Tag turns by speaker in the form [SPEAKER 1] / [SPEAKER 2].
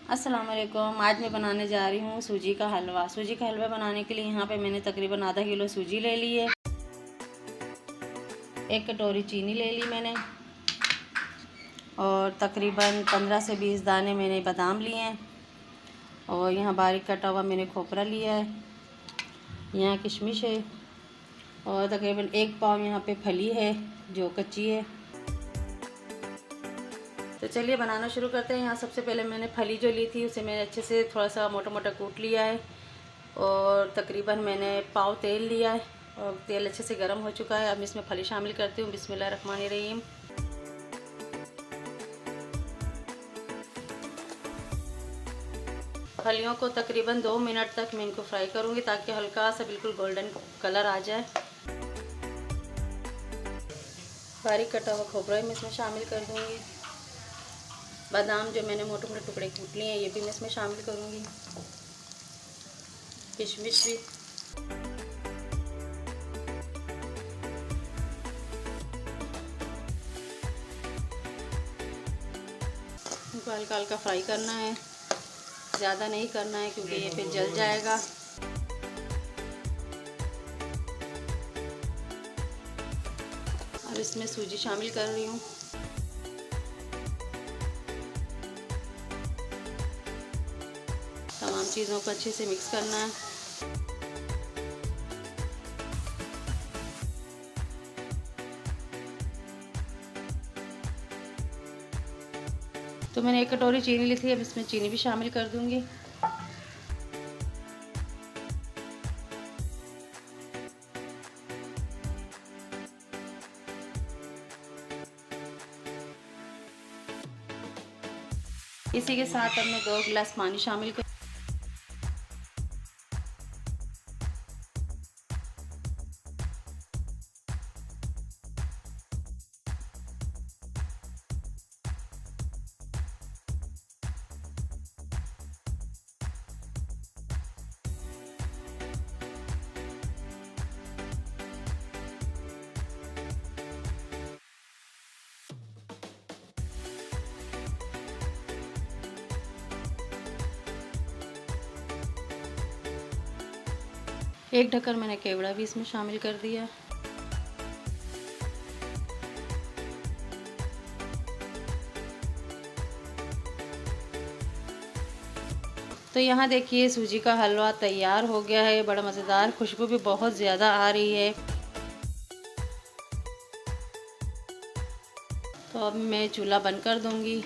[SPEAKER 1] अस्सलाम वालेकुम। आज मैं बनाने जा रही हूँ सूजी का हलवा। सूजी का हलवा बनाने के लिए यहाँ पे मैंने तकरीबन आधा किलो सूजी ले ली है। 1 कटोरी चीनी ले ली मैंने और तकरीबन 15 से 20 दाने मैंने बादाम लिए हैं और यहाँ बारीक कटा हुआ मैंने खोपरा लिया है। यहाँ किशमिश है और तकरीबन 1 पाव यहाँ पे फली है जो कच्ची है। तो चलिए बनाना शुरू करते हैं। यहाँ सबसे पहले मैंने फली जो ली थी उसे मैंने अच्छे से थोड़ा सा मोटा मोटा कूट लिया है और तकरीबन मैंने पाव तेल लिया है और तेल अच्छे से गर्म हो चुका है। अब इसमें फली शामिल करती हूँ। बिस्मिल्लाहिर्रहमानिर्रहीम। फलियों को तकरीबन 2 मिनट तक मैं इनको फ्राई करूँगी ताकि हल्का सा बिल्कुल गोल्डन कलर आ जाए। बारीक कटा हुआ खोपरा मैं इसमें शामिल कर दूँगी। बादाम जो मैंने मोटे मोटे टुकड़े कूट लिए हैं ये भी मैं इसमें शामिल करूँगी। किशमिश भी। इनको हल्का हल्का फ्राई करना है, ज़्यादा नहीं करना है क्योंकि ये फिर जल जाएगा। अब इसमें सूजी शामिल कर रही हूँ। तमाम चीज़ों को अच्छे से मिक्स करना है। तो मैंने 1 कटोरी चीनी ली थी, अब इसमें चीनी भी शामिल कर दूंगी। इसी के साथ अब मैं 2 गिलास पानी शामिल कर। एक ढक्कन मैंने केवड़ा भी इसमें शामिल कर दिया। तो यहाँ देखिए सूजी का हलवा तैयार हो गया है। बड़ा मज़ेदार, खुशबू भी बहुत ज़्यादा आ रही है। तो अब मैं चूल्हा बंद कर दूँगी।